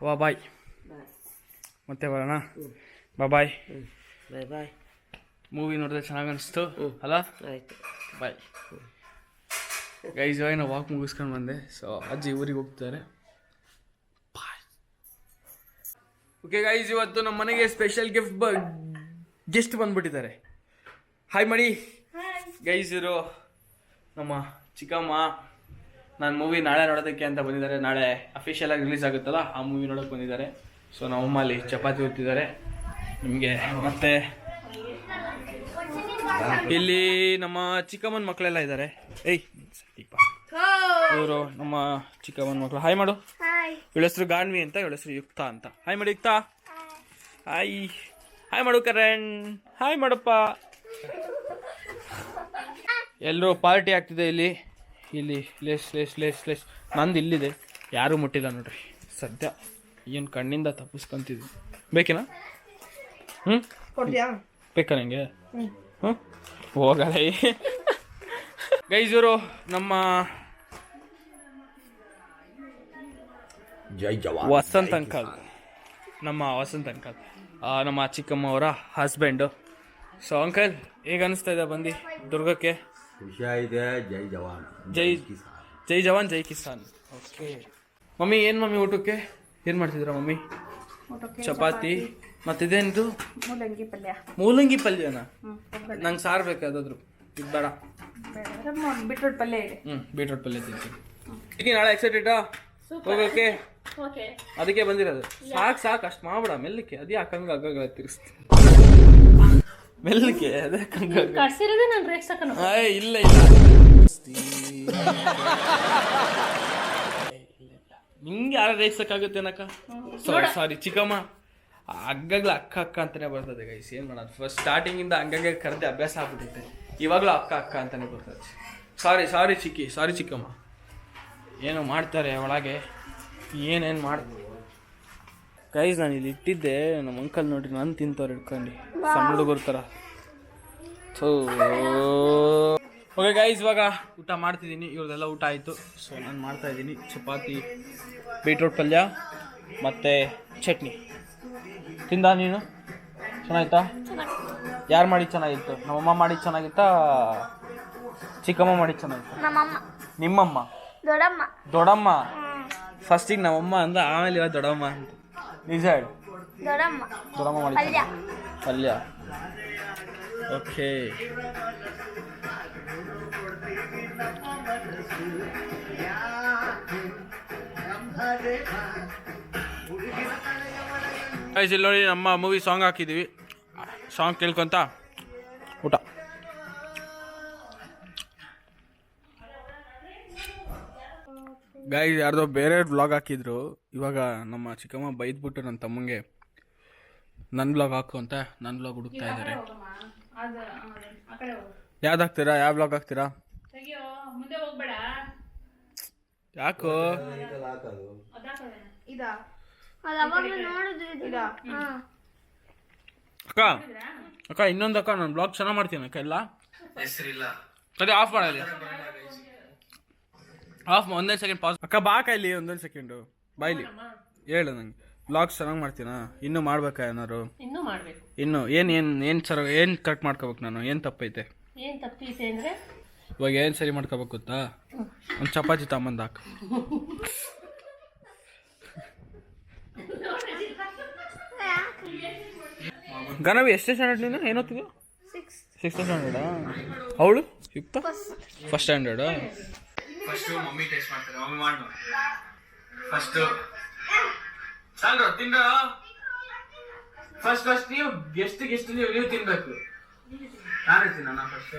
ವಾ ಬಾಯ್. ಮತ್ತೆ ಬರೋಣ. ಬಾಯ್. ಬಾಯ್ ಬಾಯ್. ಮೂವಿ ನೋಡಿದ್ರೆ ಚೆನ್ನಾಗಿ ಅನಿಸ್ತು ಅಲ್ಲ? ಆಯಿತು, ಬಾಯ್ ಗೈಸ್. ಇವಾಗ ನಾವು ವಾಕ್ ಮುಗಿಸ್ಕೊಂಡು ಬಂದೆ. ಸೊ ಅಜ್ಜಿ ಊರಿಗೆ ಹೋಗ್ತಾರೆ. ಬಾಯ್. ಓಕೆ ಗೈಸ್, ಇವತ್ತು ನಮ್ಮ ಮನೆಗೆ ಸ್ಪೆಷಲ್ ಗೆಸ್ಟ್ ಬಂದ್ಬಿಟ್ಟಿದ್ದಾರೆ. ಹಾಯ್ ಮಾಡಿ ಗೈಸ್. ಇವರು ನಮ್ಮ ಚಿಕ್ಕಮ್ಮ. ನಾನು ಮೂವಿ ನಾಳೆ ನೋಡೋದಕ್ಕೆ ಅಂತ ಬಂದಿದ್ದಾರೆ. ನಾಳೆ ಅಫಿಷಿಯಲ್ ಆಗಿ ರಿಲೀಸ್ ಆಗುತ್ತಲ್ಲ, ಆ ಮೂವಿ ನೋಡೋಕೆ ಬಂದಿದ್ದಾರೆ. ಸೊ ನಮ್ಮಮ್ಮ ಅಲ್ಲಿ ಚಪಾತಿ ಹೊತ್ತಿದ್ದಾರೆ ನಿಮಗೆ. ಮತ್ತೆ ಇಲ್ಲಿ ನಮ್ಮ ಚಿಕ್ಕಮ್ಮನ ಮಕ್ಕಳೆಲ್ಲ ಇದ್ದಾರೆ. ಏಯ್ ದೀಪ, ಇವರು ನಮ್ಮ ಚಿಕ್ಕಮ್ಮನ ಮಕ್ಕಳು. ಹಾಯ್ ಮಾಡು. ಇವಳ ಹೆಸರು ಗಾನ್ವಿ ಅಂತ, ಇವಳ ಹೆಸರು ಯುಕ್ತ ಅಂತ. ಹಾಯ್ ಮಾಡು ಯುಕ್ತ. ಹಾಯ್. ಹಾಯ್ ಮಾಡು ಕರಣ್. ಹಾಯ್ ಮಾಡಪ್ಪ. ಎಲ್ಲರೂ ಪಾರ್ಟಿ ಆಗ್ತಿದೆ ಇಲ್ಲಿ. ಇಲ್ಲಿ ಲೇಸ್ ನಂದು ಇಲ್ಲಿದೆ, ಯಾರೂ ಮುಟ್ಟಿಲ್ಲ ನೋಡ್ರಿ ಸದ್ಯ. ಏನು ಕಣ್ಣಿಂದ ತಪ್ಪಿಸ್ಕೊಂತಿದ್ವಿ. ಬೇಕೇನಾ? ಬೇಕಾ ನನಗೆ? ಹೋಗಲ್ಲ ಗೈಸ್. ಇವರು ನಮ್ಮ ವಸಂತ್ ಅಂಕಲ್. ನಮ್ಮ ವಸಂತ್ ಅಂಕಲ್ ನಮ್ಮ ಚಿಕ್ಕಮ್ಮ ಅವರ ಹಸ್ಬೆಂಡು. ಸೊ ಅಂಕಲ್, ಹೇಗೆ ಅನಿಸ್ತಾ ಇದೆ ಬಂದು ದುರ್ಗಕ್ಕೆ? ಖುಷಿ ಇದೆ. ಜೈ ಜವಾನ್ ಜೈ ಜವಾನ್ ಜೈ ಕಿಸಾನ್. ಓಕೆ ಮಮ್ಮಿ, ಏನು ಮಮ್ಮಿ ಊಟಕ್ಕೆ ಏನು ಮಾಡ್ತಿದ್ದೀರಾ ಮಮ್ಮಿ? ಚಪಾತಿ ಮತ್ತಿದೇನಿದು? ಮೂಲಂಗಿ ಪಲ್ಯನಾ? ನಂಗೆ ಸಾರು ಬೇಕಾದಾದ್ರು. ಇದು ಬೇಡ. ಬೀಟ್ರೂಟ್ ಪಲ್ಯ ಇದೆ. ಬೀಟ್ರೂಟ್ ಪಲ್ಯ ತಿಂತೀನಿ. ನಾಳೆ ಎಕ್ಸೈಟೆಡಾ ಹೋಗೋಕೆ? ಅದಕ್ಕೆ ಬಂದಿರೋದು. ಸಾಕು ಅಷ್ಟು ಮಾಡ್ಬೇಡ ಮೆಲ್ಲಕ್ಕೆ. ಅದೇ ಹಾಕಂಗ ಆಗಾಗ ತಿರ್ಸ್ತೀನಿ ಮೆಲ್ಲಕ್ಕೆ. ಅದೇ ಇಲ್ಲ ನಿಂಗೆ ಯಾರು ರೇಗ್ಸಕ್ಕಾಗುತ್ತೇನಕ್ಕ? ಸಾರಿ ಚಿಕ್ಕಮ್ಮ. ಹಗ್ಗಗ್ಲ ಅಕ್ಕ ಅಂತಾನೆ ಬರ್ತದೆ ಗೈಸ್. ಏನು ಮಾಡೋದು, ಫಸ್ಟ್ ಸ್ಟಾರ್ಟಿಂಗಿಂದ ಹಂಗಾಗಿ ಕರೆದೆ ಅಭ್ಯಾಸ ಆಗ್ಬಿಟ್ಟಿದೆ. ಇವಾಗಲೂ ಅಕ್ಕ ಅಂತಾನೆ ಬರ್ತದೆ. ಸಾರಿ ಚಿಕ್ಕಮ್ಮ. ಏನೋ ಮಾಡ್ತಾರೆ ಒಳಗೆ, ಏನೇನು ಮಾಡ್ತಾರೆ ಗೈಸ್. ನಾನು ಇಲ್ಲಿ ಇಟ್ಟಿದ್ದೆ, ನಮ್ಮ ಅಂಕಲ್ ನೋಡ್ರಿ ನಾನು ತಿಂತವ್ರು ಹಿಡ್ಕೊಂಡು ಸಣ್ಣ ಹುಡುಗರ ಥರ. ಓಕೆ ಗೈಸ್, ಇವಾಗ ಊಟ ಮಾಡ್ತಿದ್ದೀನಿ. ಇವ್ರದೆಲ್ಲ ಊಟ ಆಯಿತು. ಸೊ ನಾನು ಮಾಡ್ತಾಯಿದ್ದೀನಿ ಚಪಾತಿ, ಬೀಟ್ರೂಟ್ ಪಲ್ಯ ಮತ್ತು ಚಟ್ನಿ. ತಿಂದ ನೀನು? ಚೆನ್ನಾಗಿತ್ತಾ? ಯಾರು ಮಾಡಿದ್ದು ಚೆನ್ನಾಗಿತ್ತು? ನಮ್ಮಮ್ಮ ಮಾಡಿದ್ದು ಚೆನ್ನಾಗಿತ್ತಾ? ಚಿಕ್ಕಮ್ಮ ಮಾಡಿದ್ದು ಚೆನ್ನಾಗಿತ್ತು? ನಿಮ್ಮಮ್ಮ? ದೊಡ್ಡಮ್ಮ. ಫಸ್ಟಿಗೆ ನಮ್ಮಮ್ಮ ಅಂದ, ಆಮೇಲೆ ಇವಾಗ ದೊಡ್ಡಮ್ಮ ಅಂತ. ನಿಜ ಹೇಳು. ದೊಡ್ಡಮ್ಮ ಮಾಡಿ ಪಲ್ಯ. ಓಕೆ ಗೈಸ್, ಇಲ್ಲಿ ನೋಡಿ ನಮ್ಮ ಮೂವಿ ಸಾಂಗ್ ಹಾಕಿದ್ದೀವಿ. ಸಾಂಗ್ ಕೇಳ್ಕೊಂತ ಊಟ. ಗೈಸ್, ಯಾರ್ದೋ ಬೇರೆ ವ್ಲಾಗ್ ಹಾಕಿದ್ರು. ಇವಾಗ ನಮ್ಮ ಚಿಕ್ಕಮ್ಮ ಬೈದ್ಬಿಟ್ಟು ನನ್ನ ತಮ್ಮಂಗೆ ನನ್ನ ವ್ಲಾಗ್ ಹಾಕು ಅಂತ ನನ್ನ ವ್ಲಾಗ್ ಹುಡುಕ್ತಾ ಇದ್ದಾರೆ. ಯಾವ್ದು ಹಾಕ್ತೀರಾ? ಯಾವ ವ್ಲಾಗ್ ಹಾಕ್ತೀರಾ? ಯಾಕೋ ಅಕ್ಕ ಇನ್ನೊಂದು ಅಕ್ಕ, ನಾನು ಬ್ಲಾಗ್ ಚೆನ್ನಾಗಿ ಮಾಡ್ತೀನಿ ಅಕ್ಕ. ಎಲ್ಲ ಸರಿ, ಆಫ್ ಮಾಡಲಿ. ಒಂದೇ ಸೆಕೆಂಡ್ ಪಾಸ್. ಅಕ್ಕ ಬಾ ಇಲ್ಲಿ ಒಂದೊಂದು ಸೆಕೆಂಡು ಬಾಯ್ಲಿ. ಹೇಳು ನಂಗೆ, ಬ್ಲಾಗ್ಸ್ ಚೆನ್ನಾಗಿ ಮಾಡ್ತೀನಾ? ಇನ್ನೂ ಮಾಡ್ಬೇಕಾ ಏನಾರು? ಇನ್ನು ಏನು ಕರೆಕ್ಟ್ ಮಾಡ್ಕೋಬೇಕು ನಾನು? ಏನು ತಪ್ಪೈತೆ ಅಂದ್ರೆ ಇವಾಗ ಏನು ಸರಿ ಮಾಡ್ಕೋಬೇಕು ಗೊತ್ತಾ? ಒಂದು ಚಪಾತಿ ತಗೊಂಬಂದು ಹಾಕು. ಗನವಿ ಎಷ್ಟೇ ಸ್ಟ್ಯಾಂಡರ್ಡ್ ನೀನು? ಏನೋತಿದ್ಯಾ? 6th ಸ್ಟ್ಯಾಂಡರ್ಡಾ? ಅವಳು ಯುಕ್ತ ಫಸ್ಟ್ ಸ್ಟ್ಯಾಂಡರ್ಡಾ? ಫಸ್ಟು ಮಮ್ಮಿ ಟೇಸ್ಟ್ ಮಾಡ್ತಾರೆ. ಮಮ್ಮಿ ಮಾಡು ಫಸ್ಟು. ಸಾಂಗ್ರು ತಿಂದ ಫಸ್ಟ್ ನೀವು ಗೆಸ್ಟ್ ನೀವು ತಿನ್ಬೇಕು. ಯಾರು ತಿನ್ನ ಫಸ್ಟ್?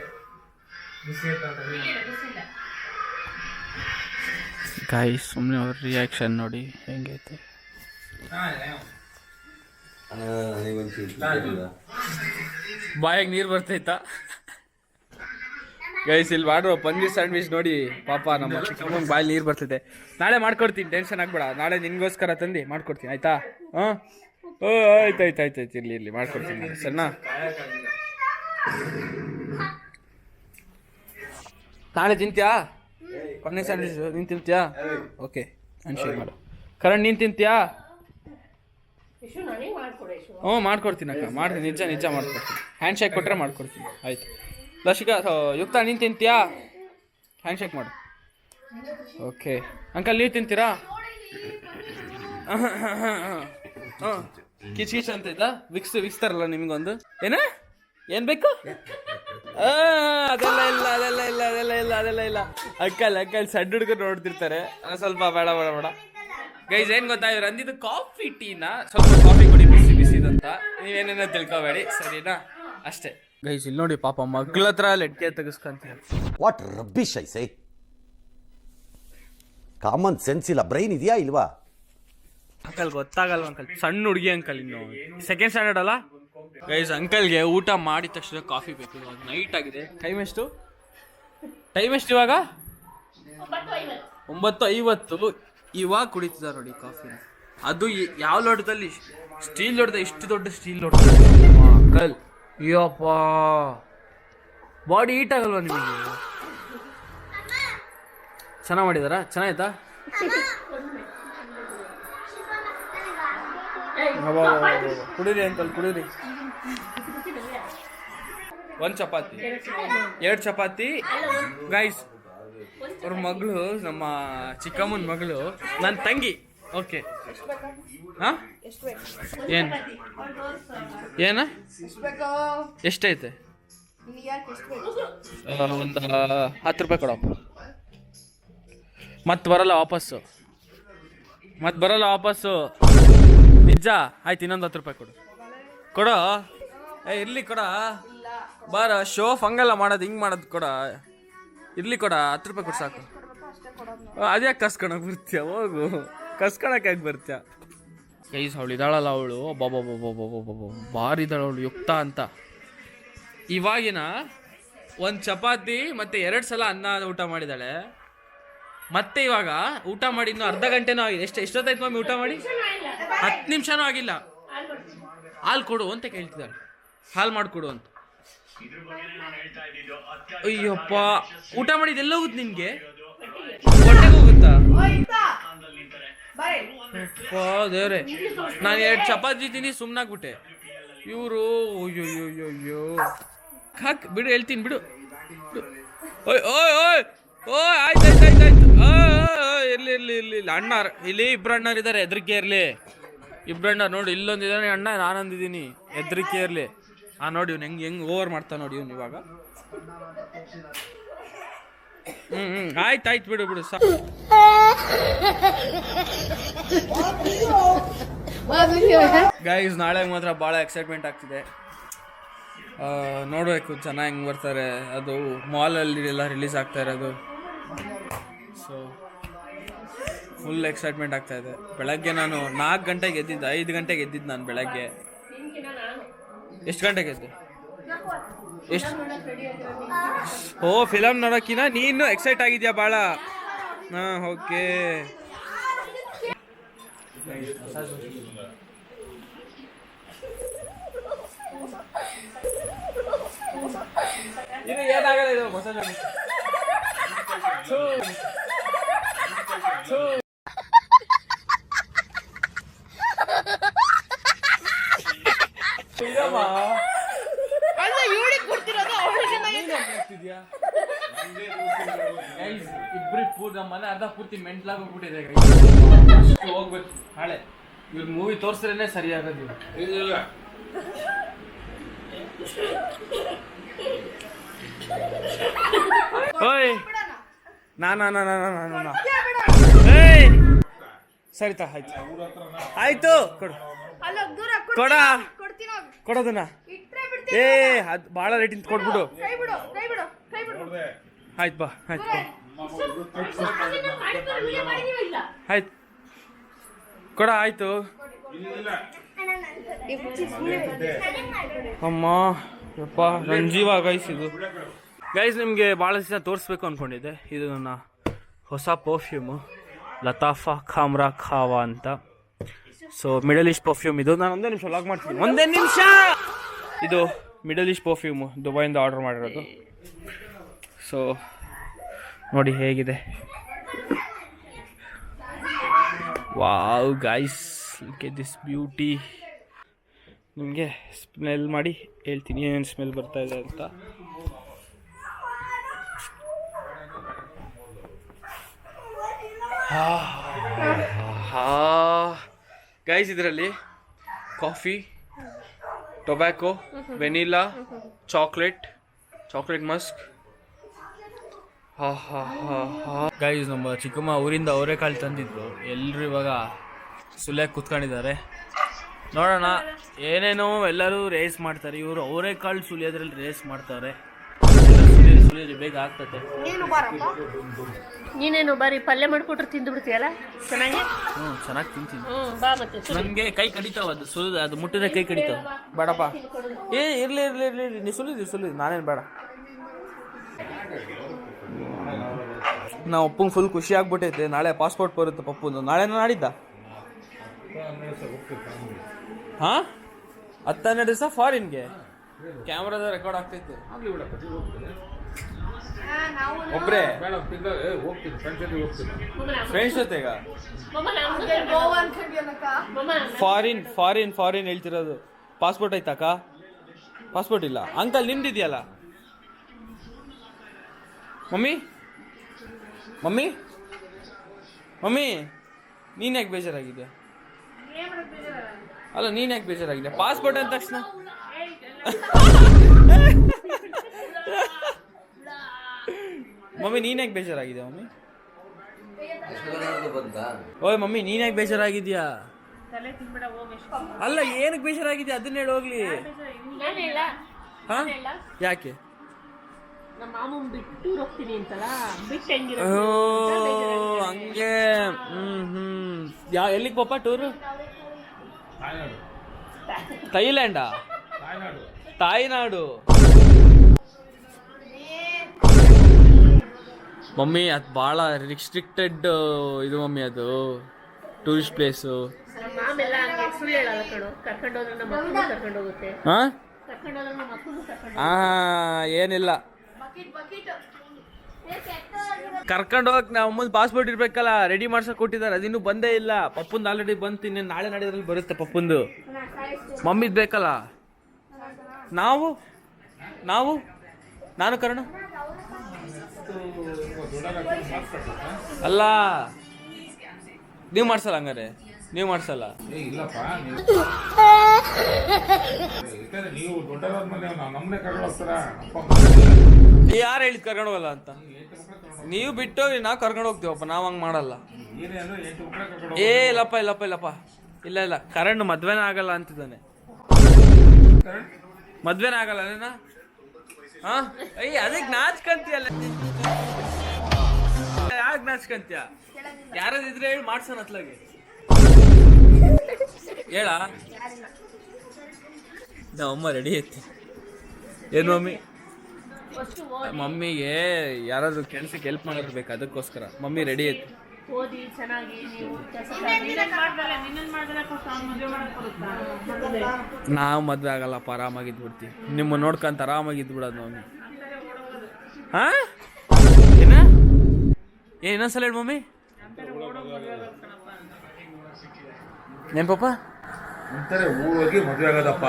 ಗಾಯ್ಸ್, ಸುಮ್ಮನೆ ಅವ್ರ ರಿಯಾಕ್ಷನ್ ನೋಡಿ ಹೆಂಗೈತೆ. ಬಾಯಾಗ ನೀರು ಬರ್ತೈತಾ ಗೈಸ್? ಇಲ್ಲಿ ಮಾಡ್ರೋ ಪನ್ನೀರ್ ಸ್ಯಾಂಡ್ವಿಚ್ ನೋಡಿ ಪಾಪ ನಮ್ಮ ಚಿಕ್ಕಮ್ಮಂಗೆ ಬಾಯಲ್ಲಿ ನೀರು ಬರ್ತೈತೆ. ನಾಳೆ ಮಾಡ್ಕೊಡ್ತೀನಿ, ಟೆನ್ಷನ್ ಆಗ್ಬೇಡ. ನಾಳೆ ನಿನ್ಗೋಸ್ಕರ ತಂದು ಮಾಡ್ಕೊಡ್ತೀನಿ ಆಯ್ತಾ? ಆಯ್ತು ಇಲ್ಲಿ ಮಾಡ್ಕೊಡ್ತೀನಿ ಸಣ್ಣ. ನಾಳೆ ತಿಂತ್ಯಾ ಪನ್ನೀರ್ ಸ್ಯಾಂಡ್ವಿಚ್? ನೀನು ತಿಂತ್ಯಾ? ಓಕೆ ಅನ್ಶೇರ್ ಮಾಡು. ಕರಣ್ ನೀನು ತಿಂತ್ಯಾ? ಯಶು ನನಗೆ ಮಾಡ್ಕೊಡು ಯಶು. ಹ್ಞೂ ಮಾಡ್ಕೊಡ್ತೀನಿ ಅಕ್ಕ, ಮಾಡ್ತೀನಿ, ನಿಜ ಮಾಡ್ಕೊಡ್ತೀನಿ. ಹ್ಯಾಂಡ್ ಶೇಕ್ ಕೊಟ್ಟರೆ ಮಾಡ್ಕೊಡ್ತೀನಿ. ಆಯ್ತು ಲಶಿಕಾ, ಯುಕ್ತ ನೀನು ತಿಂತೀಯಾ? ಹ್ಯಾಂಡ್ ಶೇಕ್ ಮಾಡು. ಓಕೆ ಅಂಕಲ್, ನೀವು ತಿಂತೀರಾ? ಹಾಂ ಕಿಚ್ ಅಂತ ಇದ್ದ ವಿಕ್ಸ್ ತರಲ್ಲ ನಿಮಗೊಂದು. ಏನು ಬೇಕು? ಅದೆಲ್ಲ ಇಲ್ಲ ಅಂಕಲ್ ಸಣ್ಣ ಹುಡುಗರು ನೋಡ್ತಿರ್ತಾರೆ, ಸ್ವಲ್ಪ ಬೇಡ. ಗೈಸ್ ಏನು ಗೊತ್ತಾ, ಇವ್ರು ಅಂದಿದ್ದು ಕಾಫಿ ಟೀನ ಸ್ವಲ್ಪ ಕಾಫಿ ಕುಡಿ ಬಿಸಿದಂತ, ನೀವೇನೇನೋ ತಿಳ್ಕೊಬೇಡಿ ಸರಿನಾ, ಅಷ್ಟೇ. ಗೈಸ್ ಇಲ್ಲಿ ನೋಡಿ ಪಾಪ ಮಗ್ಳ ಹತ್ರ ಲೆಟ್ಕೆ ತೆಗಿಸ್ಕೊಂತಾರೆ. What rubbish I say. Common sense ಇಲ್ಲ, ಬ್ರೈನ್ ಇದೆಯಾ ಇಲ್ವಾ? ಅಂಕಲ್ ಗೊತ್ತಾಗಲ್ವ ಅಂಕಲ್, ಸಣ್ಣ ಹುಡುಗಿ ಅಂಕಲ್, ಇನ್ನು ಸೆಕೆಂಡ್ ಸ್ಟ್ಯಾಂಡರ್ಡ್ ಅಲ್ಲ. ಗೈಸ್ ಅಂಕಲ್ಗೆ ಊಟ ಮಾಡಿದ ತಕ್ಷಣ ಕಾಫಿ ಬೇಕು. ಇವಾಗ ನೈಟ್ ಆಗಿದೆ, ಟೈಮ್ ಎಷ್ಟು ಇವಾಗ? 9:50. ಇವಾಗ ಕುಡಿತಿದ್ದಾರೆ ನೋಡಿ ಕಾಫಿನ. ಅದು ಯಾವ ಲೋಟದಲ್ಲಿ? ಸ್ಟೀಲ್ ಲೋಟದ, ಇಷ್ಟು ದೊಡ್ಡ ಸ್ಟೀಲ್ ಲೋಟ ಅಂಕಲ್. ಅಯ್ಯಪ್ಪ, ಬಾಡಿ ಹೀಟ್ ಆಗಲ್ವಾ ನಿಮಗೆ? ಚೆನ್ನಾಗಿ ಮಾಡಿದಾರಾ? ಚೆನ್ನಾಯ್ತಾ? ಕುಡೀರಿ ಅಂಕಲ್, ಕುಡೀರಿ. 1 ಚಪಾತಿ, 2 ಚಪಾತಿ. ಗೈಸ್ ಅವ್ರ ಮಗಳು, ನಮ್ಮ ಚಿಕ್ಕಮ್ಮನ ಮಗಳು, ನನ್ನ ತಂಗಿ. ಓಕೆ ಹಾಂ, ಏನ ಎಷ್ಟೈತೆ? ಒಂದು 10 ರೂಪಾಯಿ ಕೊಡಪ್ಪ. ಮತ್ತೆ ಬರಲ್ಲ ವಾಪಸ್ಸು. ನಿಜ? ಆಯ್ತು, ಇನ್ನೊಂದು 10 ರೂಪಾಯಿ ಕೊಡು. ಇರ್ಲಿ ಕೊಡ. ಬಾರ, ಶೋ ಹಂಗಲ್ಲ ಮಾಡೋದು, ಹಿಂಗೆ ಮಾಡೋದು. ಇರ್ಲಿ ಕೊಡ, 10 ರೂಪಾಯಿ ಕೊಡು ಸಾಕು. ಅದ್ಯಾಕೆ ಕಸ್ಕೊಳಕ್ ಬರ್ತೀಯ? ಹೋಗು, ಕಸ್ಕೊಳಕ್ಕೆ ಯಾಕೆ ಬರ್ತೀಯ? ಗೈಸ್ ಅವಳು ಇದ್ದಾಳಲ್ಲ, ಅವಳು ಭಾರಿ ಇದ್ದಾಳೆ ಅವಳು, ಯುಕ್ತ ಅಂತ. ಇವಾಗಿನ 1 ಚಪಾತಿ ಮತ್ತೆ 2 ಸಲ ಅನ್ನ ಊಟ ಮಾಡಿದ್ದಾಳೆ. ಮತ್ತೆ ಇವಾಗ ಊಟ ಮಾಡಿ ಇನ್ನು ಅರ್ಧ ಗಂಟೆನೂ ಆಗಿದೆ. ಎಷ್ಟೊತ್ತಾಯ್ತು ಮಮ್ಮಿ ಊಟ ಮಾಡಿ? 10 ನಿಮಿಷನೂ ಆಗಿಲ್ಲ. ಹಾಲು ಕೊಡು ಅಂತ ಕೇಳ್ತಿದ್ದಾಳೆ, ಹಾಲು ಮಾಡಿಕೊಡು ಅಂತ. ಅಯ್ಯಪ್ಪ, ಊಟ ಮಾಡಿದ ಎಲ್ಲ ಹೋಗುತ್ತೆ ನಿನ್ಗೆ? ಹೊಟ್ಟೆಗೆ ಹೋಗುತ್ತಾ? ದೇವ್ರೆ, ನಾನು 2 ಚಪಾತಿ ತಿನ್ನಿ ಸುಮ್ಮನಾಗ್ಬಿಟ್ಟೆ. ಇವರು ಅಯ್ಯೋ ಹಾಕ್ ಬಿಡು, ಹೇಳ್ತೀನಿ ಬಿಡು. ಓಯ್ ಆಯ್ತು. ಇರ್ಲಿ ಅಣ್ಣ, ಇಲ್ಲಿ 2 ಅಣ್ಣರು ಇದ್ದಾರೆ, ಹೆದರಿಕೆ ಇರ್ಲಿ. 2 ಅಣ್ಣ ನೋಡಿ, ಇಲ್ಲೊಂದಿದ್ದಾನೆ ಅಣ್ಣ, ನಾನೊಂದಿದ್ದೀನಿ, ಹೆದರಿಕೆ ಇರ್ಲಿ. ನೋಡಿ ಇವ್ನು ಹೆಂಗ್ ಓವರ್ ಮಾಡ್ತಾ ನೋಡಿ ಇವ್ನು ಇವಾಗ. ಆಯ್ತು ಬಿಡು ಗೈಸ್, ನಾಳೆ ಮಾತ್ರ ಭಾಳ ಎಕ್ಸೈಟ್ಮೆಂಟ್ ಆಗ್ತಿದೆ. ನೋಡಬೇಕು ಜನ ಹೆಂಗೆ ಬರ್ತಾರೆ. ಅದು ಮಾಲಲ್ಲಿ ಎಲ್ಲ ರಿಲೀಸ್ ಆಗ್ತಾ ಇರೋದು, ಸೊ ಫುಲ್ ಎಕ್ಸೈಟ್ಮೆಂಟ್ ಆಗ್ತಾ ಇದೆ. ಬೆಳಗ್ಗೆ ನಾನು 4 ಗಂಟೆಗೆ ಎದ್ದಿದ್ದು, 5 ಗಂಟೆಗೆ ಎದ್ದಿದ್ದು ನಾನು ಬೆಳಗ್ಗೆ. ಎಷ್ಟು ಗಂಟೆಗೆ ಎದ್ದೆ? ಫಿಲಮ್ ನೋಡೋಕ್ಕಿನ ನೀನು ಎಕ್ಸೈಟ್ ಆಗಿದ್ಯಾ ಭಾಳ? ಹಾಂ, ಓಕೆ. ಇದು ಏನಾಗಲ್ಲ, ಇದು ಮಸಾಜ್. ಇಬ್ರು ಮನೆ ಅರ್ಧ ಪೂರ್ತಿ ಮೆಂಟ್ಲಾಗ ಹೋಗ್ಬಿಟ್ಟಿದೆ. ಹೋಗ್ಬೇಕು ನಾಳೆ. ಇವ್ರು ಮೂವಿ ತೋರಿಸ್ರೇನೆ ಸರಿಯಾಗದು. ಓಯ್ ಸರಿತಾ, ಆಯ್ತು ಕೊಡೋದನ್ನ. ಅದು ಭಾಳ ರೇಟಿಂದ ಕೊಟ್ಬಿಡು. ಆಯ್ತು ಬಾ, ಆಯ್ತು ಕೊಡ, ಆಯ್ತು. ಅಮ್ಮ ಯಪ್ಪ, ನನ್ನ ಜೀವ ಗೈಸ್ ಇದು. ಗೈಸ್ ನಿಮಗೆ ಭಾಳ ದಿವಸ ತೋರಿಸ್ಬೇಕು ಅಂದ್ಕೊಂಡಿದ್ದೆ. ಇದು ನನ್ನ ಹೊಸ ಪರ್ಫ್ಯೂಮು, ಲತಾಫಾ ಖಾಮ್ರಾ ಖಾವಾ ಅಂತ. ಸೊ ಮಿಡಲ್ ಈಸ್ಟ್ ಪರ್ಫ್ಯೂಮ್ ಇದು. ನಾನು ಒಂದೇ ನಿಮಿಷ ಲಾಗ್ ಮಾಡ್ತೀನಿ, ಒಂದೇ ನಿಮಿಷ. ಇದು ಮಿಡಲ್ ಈಸ್ಟ್ ಪರ್ಫ್ಯೂಮು, ದುಬೈಯಿಂದ ಆರ್ಡರ್ ಮಾಡಿರೋದು. ಸೊ ನೋಡಿ ಹೇಗಿದೆ. Wow guys, okay this beauty. ನಿಮಗೆ ಸ್ಮೆಲ್ ಮಾಡಿ ಹೇಳ್ತೀನಿ ಏನೇನು ಸ್ಮೆಲ್ ಬರ್ತಾ ಇದೆ ಅಂತ. ಗೈಸ್ ಇದರಲ್ಲಿ coffee, tobacco, vanilla, chocolate Musk. Guys ನಮ್ಮ ಚಿಕ್ಕಮ್ಮ ಊರಿಂದ ಅವರೆಕಾಳು ತಂದಿದ್ರು. ಎಲ್ಲರೂ ಇವಾಗ ಸುಲಿಯಾಗಿ ಕೂತ್ಕೊಂಡಿದ್ದಾರೆ. ನೋಡೋಣ ಏನೇನೋ ಎಲ್ಲರೂ ರೇಸ್ ಮಾಡ್ತಾರೆ. ಇವರು ಅವರೆಕಾಳು ಸುಲಿಯೋದ್ರಲ್ಲಿ ರೇಸ್ ಮಾಡ್ತಾರೆ. ಸುಲಿಯೋದು ಬೇಗ ಆಗ್ತದೆ. ನೀನೇನು ಬಾರಿ ಪಲ್ಯ ಮಾಡಿಕೊಟ್ರೆ ತಿಂದು ಬಿಡ್ತೀಯಲ್ಲ ಚೆನ್ನಾಗಿ. ಚೆನ್ನಾಗಿ ತಿಂತೀನಿ. ಬಾ ಮತ್ತೆ ನನಗೆ ಕೈ ಕಡಿತಾವ ಅದು ಸುಲಿದ, ಅದು ಮುಟ್ಟಿದ್ರೆ ಕೈ ಕಡಿತಾವ. ಬೇಡಪ್ಪ, ಇರ್ಲಿ ನೀ ಸುಲಿದಿ ನಾನೇನು ಬೇಡ. ನಾವು ಅಪ್ಪಂಗೆ ಫುಲ್ ಖುಷಿ ಆಗ್ಬಿಟ್ಟೈತೆ. ನಾಳೆ ಪಾಸ್ಪೋರ್ಟ್ ಬರುತ್ತೆ ಪಪ್ಪುಂದು. ನಾಳೆನ ನಾಡಿದ್ದ 10-12 ದಿವಸ ಫಾರಿನ್ಗೆ. ಕ್ಯಾಮ್ರಾದ ರೆಕಾರ್ಡ್ ಆಗ್ತೈತೆ. ಒಬ್ರೇ ಫ್ರೆಂಡ್ಸ್ ಜೊತೆಗ ಫಾರಿನ್ ಹೇಳ್ತಿರೋದು. ಪಾಸ್ಪೋರ್ಟ್ ಐತಾಕ? ಪಾಸ್ಪೋರ್ಟ್ ಇಲ್ಲ ಅಂಕಲ್. ನಿಮ್ದಿದೆಯಲ್ಲ ಮಮ್ಮಿ ನೀನ್ ಯಾಕೆ ಬೇಜಾರಾಗಿದೆ? ಅಲ್ಲ ನೀನ್ ಯಾಕೆ ಬೇಜಾರಾಗಿದೆ? ಪಾಸ್ಪೋರ್ಟ್ ಅಂದ ತಕ್ಷಣ ಮಮ್ಮಿ ನೀನ್ ಯಾಕೆ ಬೇಜಾರಾಗಿದೆ? ಮಮ್ಮಿ ಓಯ್ ಮಮ್ಮಿ ನೀನ್ ಯಾಕೆ ಬೇಜಾರಾಗಿದ್ಯಾ? ಅಲ್ಲ ಏನಕ್ಕೆ ಬೇಜಾರಾಗಿದ್ಯಾ ಅದನ್ನ ಹೇಳಿ ಹೋಗ್ಲಿ. ಯಾಕೆ? ನಮ್ಮ ಮಾಮನ್ ಬಿಟ್ಟು ಹೋಗ್ತೀನಿ ಅಂತಲ್ಲ, ಬಿಟ್ಟು ಹಂಗೆ. ಎಲ್ಲಿಗೆ ಪಾಪ ಟೂರು? ಥೈಲ್ಯಾಂಡಾ? ತಾಯ್ನಾಡು. ಮಮ್ಮಿ ಅದು ಭಾಳ ರಿಸ್ಟ್ರಿಕ್ಟೆಡ್ ಇದು ಮಮ್ಮಿ, ಅದು ಟೂರಿಸ್ಟ್ ಪ್ಲೇಸು. ಮಾಮೆಲ್ಲ ಹಂಗೆ ಸುಳ್ಳು ಹೇಳಲ್ಲ ಕಣೋ. ಕರ್ಕೊಂಡೋದ್ರೆ ನಮ್ಮ ಮಕ್ಕಳು ಕರ್ಕೊಂಡೋಗುತ್ತೆ. ಕರ್ಕೊಂಡೋದ್ರೆ ನಮ್ಮ ಮಕ್ಕಳು ಕರ್ಕೊಂಡು ಏನಿಲ್ಲ. ಕರ್ಕೊಂಡು ಹೋಗಕ್ಕೆ ನಾವು ಮುಂದೆ ಪಾಸ್ಪೋರ್ಟ್ ಇರ್ಬೇಕಲ್ಲ, ರೆಡಿ ಮಾಡ್ಸಕ್ ಕೊಟ್ಟಿದ್ದಾರೆ. ಅದಿನ್ನೂ ಬಂದೇ ಇಲ್ಲ. ಪಪ್ಪಂದು ಆಲ್ರೆಡಿ ಬಂತು. ಇನ್ನೇನು ನಾಳೆ ನಾಡಿದ್ರಲ್ಲಿ ಬರುತ್ತೆ ಪಪ್ಪಂದು. ಮಮ್ಮಿದ್ ಬೇಕಲ್ಲ. ನಾನು ಕರ್ಣ ಅಲ್ಲ, ನೀವು ಮಾಡ್ಸಲ್ಲ ಹಂಗಾರೆ? ನೀವು ಮಾಡ್ಸಲ್ಲ? ಯಾರು ಹೇಳಿದ್ ಕರ್ಕೊಂಡು ಹೋಗಲ್ಲ ಅಂತ? ನೀವು ಬಿಟ್ಟೋಗಿ ನಾವು ಕರ್ಕೊಂಡು ಹೋಗ್ತೀವಪ್ಪ. ನಾವು ಹಂಗೆ ಮಾಡಲ್ಲ. ಇಲ್ಲಪ್ಪ ಇಲ್ಲ ಕರಣ್ ಮದ್ವೆನೇ ಆಗಲ್ಲ ಅಂತಿದ್ದಾನೆ. ಮದ್ವೆನೇ ಆಗಲ್ಲ ಅದೇನಾ? ಅದಕ್ಕೆ ನಾಚ್ಕಂತೀಯಲ್ಲ. ಯಾಕೆ ನಾಚ್ಕಂತೀಯ? ಯಾರದಿದ್ರೆ ಹೇಳಿ ಮಾಡ್ಸೋಣ ಅತ್ಲಾಗೆ. ಹೇಳ ನಮ್ಮಮ್ಮ ರೆಡಿ ಐತಿ. ಏನು ಮಮ್ಮಿ? ಮಮ್ಮಿಗೆ ಯಾರಾದ್ರೂ ಕೆಲ್ಸಕ್ಕೆ ಹೆಲ್ಪ್ ಮಾಡಿರ್ಬೇಕು, ಅದಕ್ಕೋಸ್ಕರ ಮಮ್ಮಿ ರೆಡಿ ಐತಿ. ಓದಿ ಚೆನ್ನಾಗಿ ನೀವು ನಾವು ಮದ್ವೆ ಆಗಲ್ಲಪ್ಪ, ಆರಾಮಾಗಿದ್ದು ಬಿಡ್ತೀವಿ. ನಿಮ್ಮ ನೋಡ್ಕೊಂತ ಆರಾಮಾಗಿದ್ದು ಬಿಡೋದು ಮಮ್ಮಿ. ಇನ್ನೊಂದ್ಸಲ ಹೇಳಿ ಮಮ್ಮಿ. ಏನ್ ಪಾಪ? ಊರೋಗಿ ಮದುವೆ ಆಗೋದಪ್ಪ.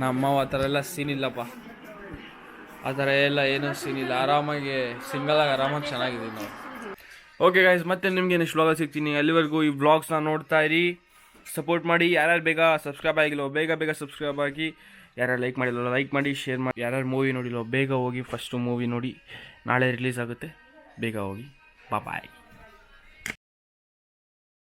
ನಮ್ಮ ಆ ಥರ ಎಲ್ಲ ಸೀನ್ ಇಲ್ಲಪ್ಪ. ಆ ಥರ ಎಲ್ಲ ಏನೂ ಸೀನ್ ಇಲ್ಲ. ಆರಾಮಾಗಿ ಸಿಂಗಲಾಗಿ ಆರಾಮಾಗಿ ಚೆನ್ನಾಗಿದ್ದೀವಿ ನಾವು. ಓಕೆ ಗೈಸ್, ಮತ್ತೆ ನಿಮಗೆ ನೆಕ್ಸ್ಟ್ ವ್ಲಾಗಲ್ಲಿ ಸಿಗ್ತೀನಿ. ಅಲ್ಲಿವರೆಗೂ ಈ ವ್ಲಾಗ್ಸ್ನ ನೋಡ್ತಾ ಇರಿ, ಸಪೋರ್ಟ್ ಮಾಡಿ. ಯಾರ್ಯಾರು ಬೇಗ ಸಬ್ಸ್ಕ್ರೈಬ್ ಆಗಿಲ್ಲೋ ಬೇಗ ಸಬ್ಸ್ಕ್ರೈಬ್ ಆಗಿ. ಯಾರ್ಯಾರು ಲೈಕ್ ಮಾಡಿಲ್ಲೋ ಲೈಕ್ ಮಾಡಿ, ಶೇರ್ ಮಾಡಿ. ಯಾರ್ಯಾರು ಮೂವಿ ನೋಡಿಲ್ಲೋ ಬೇಗ ಹೋಗಿ ಫಸ್ಟು ಮೂವಿ ನೋಡಿ. ನಾಳೆ ರಿಲೀಸ್ ಆಗುತ್ತೆ, ಬೇಗ ಹೋಗಿ. ಬಾಯ್.